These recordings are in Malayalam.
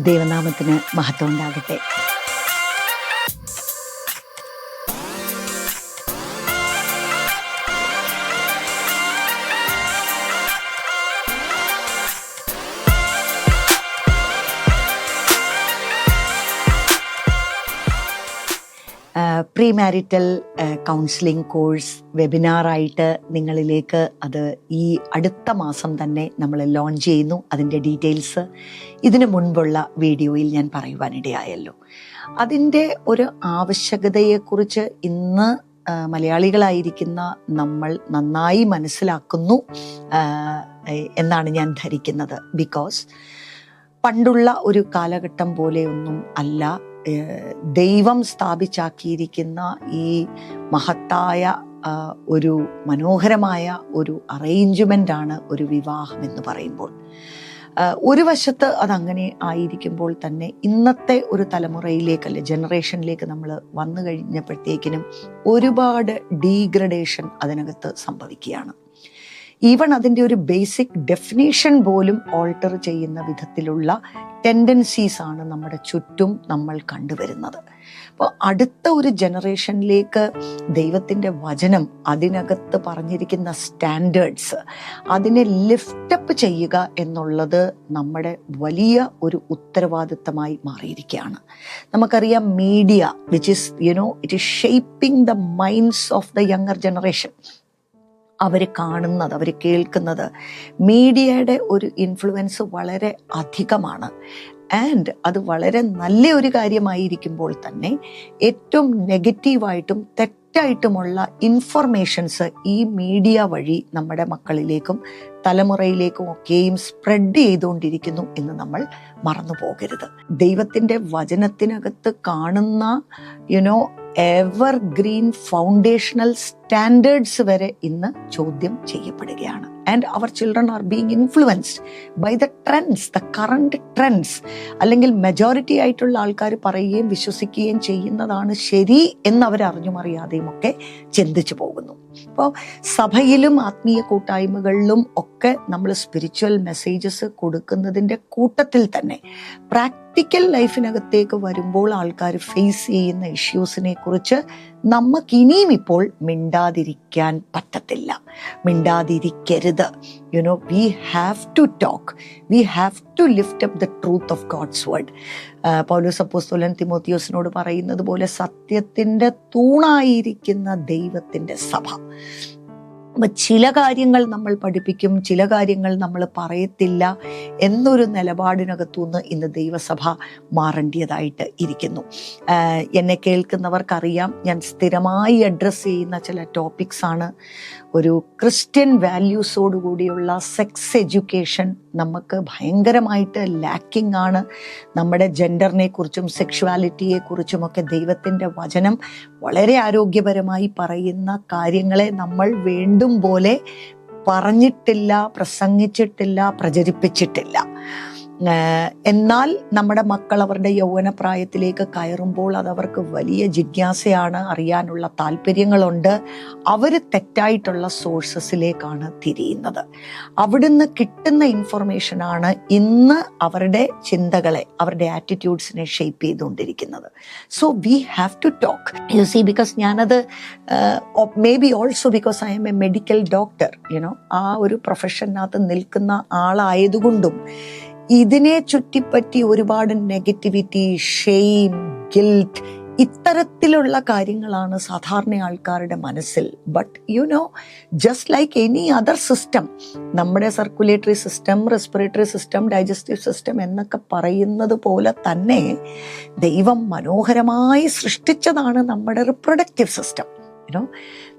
ദൈവനാമത്തിന് മഹത്വം ഉണ്ടാകട്ടെ. പ്രീ മാരിറ്റൽ കൗൺസിലിംഗ് കോഴ്സ് വെബിനാറായിട്ട് നിങ്ങളിലേക്ക് അത് ഈ അടുത്ത മാസം തന്നെ നമ്മൾ ലോഞ്ച് ചെയ്യുന്നു. അതിൻ്റെ ഡീറ്റെയിൽസ് ഇതിനു മുൻപുള്ള വീഡിയോയിൽ ഞാൻ പറയുവാനിടയായല്ലോ. അതിൻ്റെ ഒരു ആവശ്യകതയെക്കുറിച്ച് ഇന്ന് മലയാളികളായിരിക്കുന്ന നമ്മൾ നന്നായി മനസ്സിലാക്കുന്നു എന്നാണ് ഞാൻ ധരിക്കുന്നത്. ബിക്കോസ് പണ്ടുള്ള ഒരു കാലഘട്ടം പോലെയൊന്നും അല്ല ദൈവം സ്ഥാപിച്ചാക്കിയിരിക്കുന്ന ഈ മഹത്തായ ഒരു മനോഹരമായ ഒരു അറേഞ്ച്മെൻ്റ് ആണ് ഒരു വിവാഹം എന്ന് പറയുമ്പോൾ. ഒരു വശത്ത് അതങ്ങനെ ആയിരിക്കുമ്പോൾ തന്നെ ഇന്നത്തെ ഒരു തലമുറയിലേക്കല്ലേ, ജനറേഷനിലേക്ക് നമ്മൾ വന്നു കഴിഞ്ഞപ്പോഴത്തേക്കിനും ഒരുപാട് ഡീഗ്രഡേഷൻ അതിനകത്ത് സംഭവിക്കുകയാണ്. ഈവൺ അതിൻ്റെ ഒരു ബേസിക് ഡെഫിനേഷൻ പോലും ഓൾട്ടർ ചെയ്യുന്ന വിധത്തിലുള്ള ടെൻഡൻസീസ് ആണ് നമ്മുടെ ചുറ്റും നമ്മൾ കണ്ടുവരുന്നത്. അപ്പോൾ അടുത്ത ഒരു ജനറേഷനിലേക്ക് ദൈവത്തിൻ്റെ വചനം, അതിനകത്ത് പറഞ്ഞിരിക്കുന്ന സ്റ്റാൻഡേർഡ്സ്, അതിനെ ലിഫ്റ്റപ്പ് ചെയ്യുക എന്നുള്ളത് നമ്മുടെ വലിയ ഒരു ഉത്തരവാദിത്തമായി മാറിയിരിക്കുകയാണ്. നമുക്കറിയാം media which is it is shaping the minds of the younger generation. അവർ കാണുന്നത്, അവർ കേൾക്കുന്നത്, മീഡിയയുടെ ഒരു ഇൻഫ്ലുവൻസ് വളരെ അധികമാണ്. ആൻഡ് അത് വളരെ നല്ല ഒരു കാര്യമായിരിക്കുമ്പോൾ തന്നെ ഏറ്റവും നെഗറ്റീവായിട്ടും തെറ്റായിട്ടുമുള്ള ഇൻഫർമേഷൻസ് ഈ മീഡിയ വഴി നമ്മുടെ മക്കളിലേക്കും തലമുറയിലേക്കും ഒക്കെയും സ്പ്രെഡ് ചെയ്തുകൊണ്ടിരിക്കുന്നു എന്ന് നമ്മൾ മറന്നു പോകരുത്. ദൈവത്തിൻ്റെ വചനത്തിനകത്ത് കാണുന്ന എവർ ഗ്രീൻ ഫൗണ്ടേഷണൽ സ്റ്റാൻഡേർഡ്സ് വരെ ഇന്ന് ചോദ്യം ചെയ്യപ്പെടുകയാണ്. And our children are being influenced by the trends, the current trends. അല്ലെങ്കിൽ മെജോറിറ്റി ആയിട്ടുള്ള ആൾക്കാർ പറയുകയും വിശ്വസിക്കുകയും ചെയ്യുന്നതാണ് ശരി എന്നവർ അറിഞ്ഞും അറിയാതെയും ഒക്കെ ചിന്തിച്ചു പോകുന്നു. അപ്പോൾ സഭയിലും ആത്മീയ കൂട്ടായ്മകളിലും ഒക്കെ നമ്മൾ സ്പിരിച്വൽ മെസ്സേജസ് കൊടുക്കുന്നതിൻ്റെ കൂട്ടത്തിൽ തന്നെ പ്രാക്ടിക്കൽ ലൈഫിനകത്തേക്ക് വരുമ്പോൾ ആൾക്കാർ ഫേസ് ചെയ്യുന്ന ഇഷ്യൂസിനെ കുറിച്ച് നമുക്കിനിയും ഇപ്പോൾ മിണ്ടാതിരിക്കാൻ പറ്റത്തില്ല, മിണ്ടാതിരിക്കരുത്. We have to talk, we have to lift up the truth of God's word. Paulose അപ്പോസ്തലൻ തിമോത്തിയോസിനോട് പറയുന്നത് പോലെ സത്യത്തിൻ്റെ തൂണായിരിക്കുന്ന ദൈവത്തിൻ്റെ സഭ. അപ്പം ചില കാര്യങ്ങൾ നമ്മൾ പഠിപ്പിക്കും, ചില കാര്യങ്ങൾ നമ്മൾ പറയത്തില്ല എന്നൊരു നിലപാടിനകത്തുനിന്ന് ഇന്ന് ദൈവസഭ മാറേണ്ടതായിട്ട് ഇരിക്കുന്നു. എന്നെ കേൾക്കുന്നവർക്കറിയാം, ഞാൻ സ്ഥിരമായി അഡ്രസ്സ് ചെയ്യുന്ന ചില ടോപ്പിക്സ് ആണ്. ഒരു ക്രിസ്ത്യൻ വാല്യൂസോടുകൂടിയുള്ള സെക്സ് എഡ്യൂക്കേഷൻ നമുക്ക് ഭയങ്കരമായിട്ട് ലാക്കിംഗ് ആണ്. നമ്മുടെ ജെൻഡറിനെ കുറിച്ചും സെക്ഷുവാലിറ്റിയെക്കുറിച്ചുമൊക്കെ ദൈവത്തിൻ്റെ വചനം വളരെ ആരോഗ്യപരമായി പറയുന്ന കാര്യങ്ങളെ നമ്മൾ വേണ്ടും പോലെ പറഞ്ഞിട്ടില്ല, പ്രസംഗിച്ചിട്ടില്ല, പ്രചരിപ്പിച്ചിട്ടില്ല. എന്നാൽ നമ്മുടെ മക്കൾ അവരുടെ യൗവനപ്രായത്തിലേക്ക് കയറുമ്പോൾ അതവർക്ക് വലിയ ജിജ്ഞാസയാണ്, അറിയാനുള്ള താല്പര്യങ്ങളുണ്ട്. അവർ തെറ്റായിട്ടുള്ള സോഴ്സസിലേക്കാണ് തിരിയുന്നത്. അവിടുന്ന് കിട്ടുന്ന ഇൻഫർമേഷനാണ് ഇന്ന് അവരുടെ ചിന്തകളെ, അവരുടെ ആറ്റിറ്റ്യൂഡ്സിനെ ഷേപ്പ് ചെയ്തുകൊണ്ടിരിക്കുന്നത്. So we have to talk. You see, because ഞാനത് may be also because I am a medical doctor, ആ ഒരു പ്രൊഫഷനകത്ത് നിൽക്കുന്ന ആളായതുകൊണ്ടും ഇതിനെ ചുറ്റിപ്പറ്റി ഒരുപാട് നെഗറ്റിവിറ്റി, ഷെയിം, ഗിൽറ്റ്, ഇത്തരത്തിലുള്ള കാര്യങ്ങളാണ് സാധാരണ ആൾക്കാരുടെ മനസ്സിൽ. But just like any other system, നമ്മുടെ circulatory system, respiratory system, digestive system എന്നൊക്കെ പറയുന്നത് പോലെ തന്നെ ദൈവം മനോഹരമായി സൃഷ്ടിച്ചതാണ് നമ്മുടെ റിപ്രൊഡക്റ്റീവ് സിസ്റ്റം.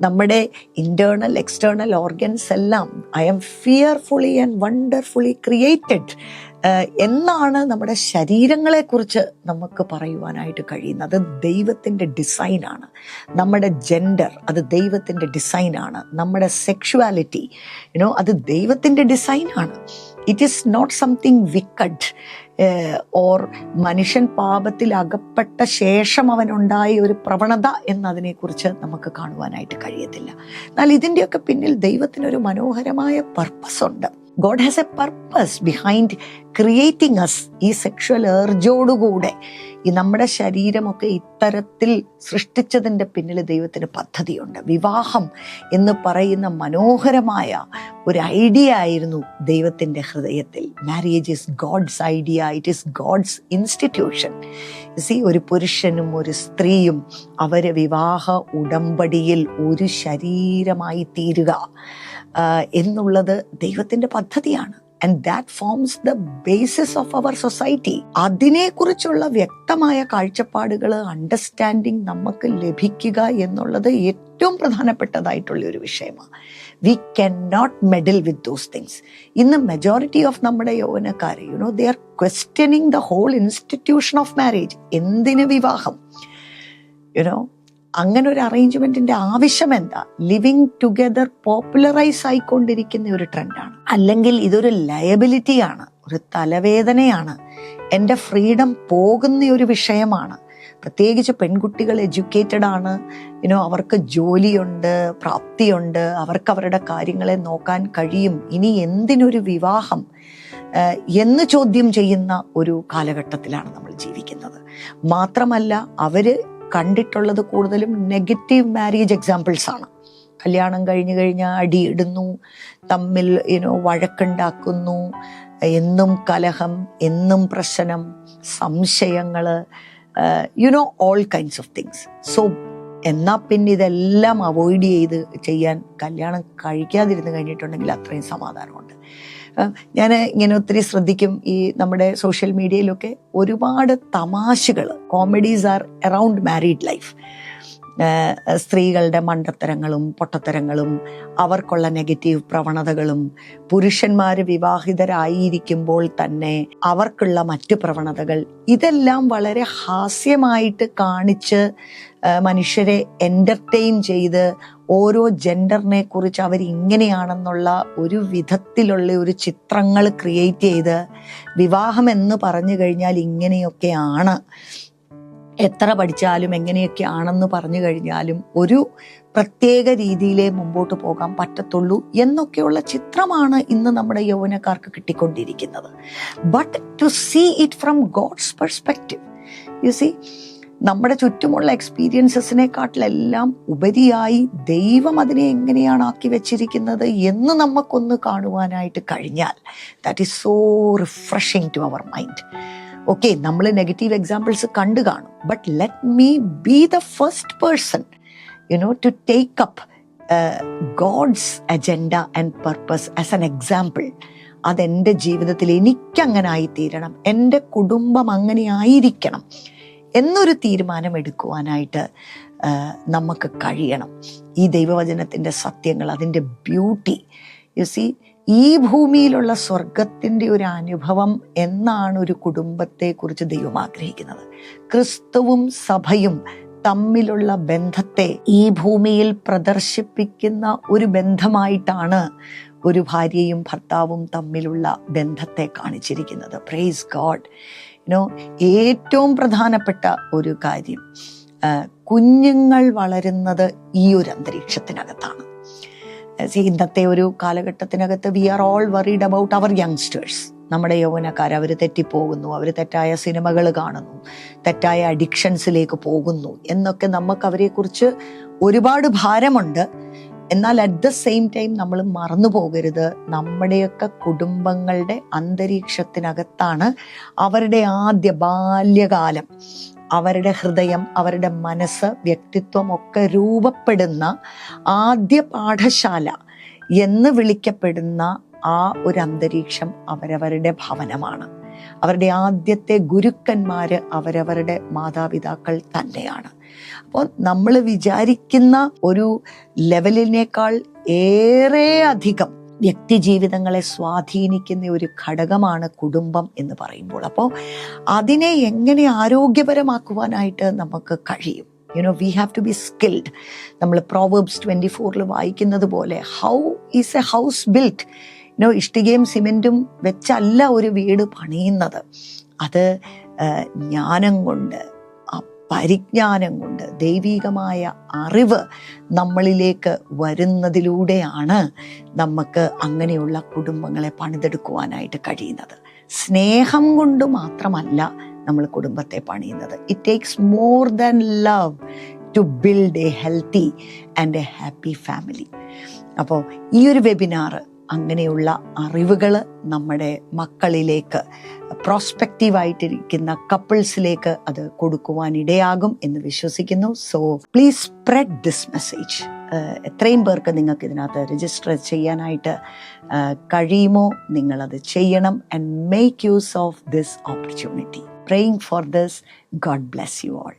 നമ്മുടെ ഇന്റേണൽ എക്സ്റ്റേണൽ ഓർഗൻസ് എല്ലാം I am fearfully and wonderfully created എന്നാണ് നമ്മുടെ ശരീരങ്ങളെക്കുറിച്ച് നമുക്ക് പറയുവാനായിട്ട് കഴിയുന്നത്. അത് ദൈവത്തിൻ്റെ ഡിസൈനാണ്. നമ്മുടെ ജെൻഡർ അത് ദൈവത്തിൻ്റെ ഡിസൈനാണ്. നമ്മുടെ സെക്ഷുവാലിറ്റി അത് ദൈവത്തിൻ്റെ ഡിസൈനാണ്. It is not something wicked or മനുഷ്യൻ പാപത്തിൽ അകപ്പെട്ട ശേഷം അവനുണ്ടായ ഒരു പ്രവണത എന്നതിനെക്കുറിച്ച് നമുക്ക് കാണുവാനായിട്ട് കഴിയത്തില്ല. എന്നാൽ ഇതിൻ്റെയൊക്കെ പിന്നിൽ ദൈവത്തിനൊരു മനോഹരമായ പർപ്പസ് ഉണ്ട്. God has a purpose behind creating us. ഈ സെക്ഷൽ ഏർജോടുകൂടെ ഈ നമ്മുടെ ശരീരമൊക്കെ ഇത്തരത്തിൽ സൃഷ്ടിച്ചതിൻ്റെ പിന്നിൽ ദൈവത്തിന് പദ്ധതിയുണ്ട്. വിവാഹം എന്ന് പറയുന്ന മനോഹരമായ ഒരു ഐഡിയ ആയിരുന്നു ദൈവത്തിൻ്റെ ഹൃദയത്തിൽ. Marriage is God's idea, it is God's institution. ഒരു പുരുഷനും ഒരു സ്ത്രീയും അവരെ വിവാഹ ഉടമ്പടിയിൽ ഒരു ശരീരമായി തീരുക എന്നുള്ളത് ദൈവത്തിൻ്റെ പദ്ധതിയാണ്. And that forms the basis of our society. അതിനെക്കുറിച്ചുള്ള വ്യക്തമായ കാഴ്ചപ്പാടുകൾ, അണ്ടർസ്റ്റാൻഡിങ് നമുക്ക് ലഭിക്കുക എന്നുള്ളത് ഏറ്റവും പ്രധാനപ്പെട്ടതായിട്ടുള്ള ഒരു വിഷയമാണ്. We can not meddle with those things. ഇന്ന് മെജോറിറ്റി ഓഫ് നമ്മുടെ യൗവനക്കാർ they are questioning the whole institution of marriage. എന്തിന് വിവാഹം? അങ്ങനെ ഒരു അറേഞ്ച്മെന്റിന്റെ ആവശ്യം എന്താ? ലിവിങ് ടുഗെദർ പോപ്പുലറൈസ് ആയിക്കൊണ്ടിരിക്കുന്ന ഒരു ട്രെൻഡാണ്. അല്ലെങ്കിൽ ഇതൊരു ലയബിലിറ്റിയാണ്, ഒരു തലവേദനയാണ്, എൻ്റെ ഫ്രീഡം പോകുന്ന ഒരു വിഷയമാണ്. പ്രത്യേകിച്ച് പെൺകുട്ടികൾ എഡ്യൂക്കേറ്റഡ് ആണ്, അവർക്ക് ജോലിയുണ്ട്, പ്രാപ്തിയുണ്ട്, അവർക്ക് അവരുടെ കാര്യങ്ങളെ നോക്കാൻ കഴിയും. ഇനി എന്തിനൊരു വിവാഹം എന്ന് ചോദ്യം ചെയ്യുന്ന ഒരു കാലഘട്ടത്തിലാണ് നമ്മൾ ജീവിക്കുന്നത്. മാത്രമല്ല അവര് കണ്ടിട്ടുള്ളത് കൂടുതലും നെഗറ്റീവ് മാരേജ് എക്സാമ്പിൾസ് ആണ്. കല്യാണം കഴിഞ്ഞു കഴിഞ്ഞാൽ അടിയിടുന്നു, തമ്മിൽ വഴക്കുണ്ടാക്കുന്നു, എന്നും കലഹം, എന്നും പ്രശ്നം, സംശയങ്ങൾ, all kinds of things. So എന്നാൽ പിന്നെ ഇതെല്ലാം അവോയ്ഡ് ചെയ്യാൻ കല്യാണം കഴിക്കാതിരുന്ന് കഴിഞ്ഞിട്ടുണ്ടെങ്കിൽ അത്രയും സമാധാനമുണ്ട്. ഞാൻ ഇങ്ങനെ ഒത്തിരി ശ്രദ്ധിക്കും, ഈ നമ്മുടെ സോഷ്യൽ മീഡിയയിലൊക്കെ ഒരുപാട് തമാശകൾ, comedies R around married life. സ്ത്രീകളുടെ മണ്ടത്തരങ്ങളും പൊട്ടത്തരങ്ങളും അവർക്കുള്ള നെഗറ്റീവ് പ്രവണതകളും പുരുഷന്മാർ വിവാഹിതരായിരിക്കുമ്പോൾ തന്നെ അവർക്കുള്ള മറ്റു പ്രവണതകൾ, ഇതെല്ലാം വളരെ ഹാസ്യമായിട്ട് കാണിച്ച് മനുഷ്യരെ എൻ്റർടൈൻ ചെയ്ത് ഓരോ ജെൻഡറിനെ കുറിച്ച് അവരിങ്ങനെയാണെന്നുള്ള ഒരു വിധത്തിലുള്ള ഒരു ചിത്രങ്ങൾ ക്രിയേറ്റ് ചെയ്ത് വിവാഹം എന്ന് പറഞ്ഞു കഴിഞ്ഞാൽ ഇങ്ങനെയൊക്കെയാണ്, എത്ര പഠിച്ചാലും എങ്ങനെയൊക്കെ ആണെന്ന് പറഞ്ഞു കഴിഞ്ഞാലും ഒരു പ്രത്യേക രീതിയിലേ മുമ്പോട്ട് പോകാൻ പറ്റത്തുള്ളൂ എന്നൊക്കെയുള്ള ചിത്രമാണ് ഇന്ന് നമ്മുടെ യൗവനക്കാർക്ക് കിട്ടിക്കൊണ്ടിരിക്കുന്നത്. But to see it from God's perspective, you see, നമ്മുടെ ചുറ്റുമുള്ള എക്സ്പീരിയൻസസിനെക്കാട്ടിലെല്ലാം ഉപരിയായി ദൈവം അതിനെ എങ്ങനെയാണ് ആക്കി വെച്ചിരിക്കുന്നത് എന്ന് നമുക്കൊന്ന് കാണുവാനായിട്ട് കഴിഞ്ഞാൽ that is so refreshing to our mind. Okay, നമ്മൾ നെഗറ്റീവ് എക്സാമ്പിൾസ് കണ്ടു കാണും, but let me be the first person to take up God's agenda and purpose as an example. അതെൻ്റെ ജീവിതത്തിൽ എനിക്കങ്ങനെ ആയിത്തീരണം, എൻ്റെ കുടുംബം അങ്ങനെ ആയിരിക്കണം എന്നൊരു തീരുമാനം എടുക്കുവാനായിട്ട് നമുക്ക് കഴിയണം. ഈ ദൈവവചനത്തിൻ്റെ സത്യങ്ങൾ, അതിൻ്റെ ബ്യൂട്ടി, യു സീ, ഈ ഭൂമിയിലുള്ള സ്വർഗത്തിൻ്റെ ഒരു അനുഭവം എന്നാണ് ഒരു കുടുംബത്തെക്കുറിച്ച് ദൈവം ആഗ്രഹിക്കുന്നത്. ക്രിസ്തുവും സഭയും തമ്മിലുള്ള ബന്ധത്തെ ഈ ഭൂമിയിൽ പ്രദർശിപ്പിക്കുന്ന ഒരു ബന്ധമായിട്ടാണ് ഒരു ഭാര്യയും ഭർത്താവും തമ്മിലുള്ള ബന്ധത്തെ കാണിച്ചിരിക്കുന്നത്. Praise God. ഏറ്റവും പ്രധാനപ്പെട്ട ഒരു കാര്യം, കുഞ്ഞുങ്ങൾ വളരുന്നത് ഈ ഒരു അന്തരീക്ഷത്തിനകത്താണ്. ഇന്നത്തെ ഒരു കാലഘട്ടത്തിനകത്ത് we are all worried about our youngsters. നമ്മുടെ യൗവനക്കാർ, അവർ തെറ്റിപ്പോകുന്നു, അവർ തെറ്റായ സിനിമകൾ കാണുന്നു, തെറ്റായ അഡിക്ഷൻസിലേക്ക് പോകുന്നു എന്നൊക്കെ നമുക്ക് അവരെക്കുറിച്ച് ഒരുപാട് ഭാരമുണ്ട്. എന്നാൽ അറ്റ് ദ സെയിം ടൈം നമ്മൾ മറന്നു പോകരുത്, നമ്മുടെയൊക്കെ കുടുംബങ്ങളുടെ അന്തരീക്ഷത്തിനകത്താണ് അവരുടെ ആദ്യ ബാല്യകാലം, അവരുടെ ഹൃദയം, അവരുടെ മനസ്സ്, വ്യക്തിത്വം ഒക്കെ രൂപപ്പെടുന്ന ആദ്യ പാഠശാല എന്ന് വിളിക്കപ്പെടുന്ന ആ ഒരു അന്തരീക്ഷം അവരവരുടെ ഭവനമാണ്. അവരുടെ ആദ്യത്തെ ഗുരുക്കന്മാര് അവരവരുടെ മാതാപിതാക്കൾ തന്നെയാണ്. അപ്പോൾ നമ്മൾ വിചാരിക്കുന്ന ഒരു ലെവലിനേക്കാൾ ഏറെ അധികം വ്യക്തി ജീവിതങ്ങളെ സ്വാധീനിക്കുന്ന ഒരു ഘടകമാണ് കുടുംബം എന്ന് പറയുമ്പോൾ. അപ്പോൾ അതിനെ എങ്ങനെ ആരോഗ്യപരമാക്കുവാനായിട്ട് നമുക്ക് കഴിയും? We have to be skilled. നമ്മൾ പ്രോവേർബ്സ് 24 വായിക്കുന്നത് പോലെ, how is a house built? ഇഷ്ടികയും സിമെന്റും വെച്ചല്ല ഒരു വീട് പണിയുന്നത്. അത് ജ്ഞാനം കൊണ്ട്, പരിജ്ഞാനം കൊണ്ട്, ദൈവികമായ അറിവ് നമ്മളിലേക്ക് വരുന്നതിലൂടെയാണ് നമുക്ക് അങ്ങനെയുള്ള കുടുംബങ്ങളെ പണിതെടുക്കുവാനായിട്ട് കഴിയുന്നത്. സ്നേഹം കൊണ്ട് മാത്രമല്ല നമ്മൾ കുടുംബത്തെ പണിയുന്നത്. It takes more than love to build a healthy and a happy family. അപ്പോൾ ഈ ഒരു വെബിനാർ അങ്ങനെയുള്ള അറിവുകൾ നമ്മുടെ മക്കളിലേക്ക്, പ്രോസ്പെക്റ്റീവായിട്ടിരിക്കുന്ന കപ്പിൾസിലേക്ക് അത് കൊടുക്കുവാൻ ഇടയാകും എന്ന് വിശ്വസിക്കുന്നു. So please spread this message. എത്രയും പേർക്ക് നിങ്ങൾക്ക് ഇതിനകത്ത് രജിസ്റ്റർ ചെയ്യാനായിട്ട് കഴിയുമോ നിങ്ങളത് ചെയ്യണം. And make use of this opportunity. Praying for this. God bless you all.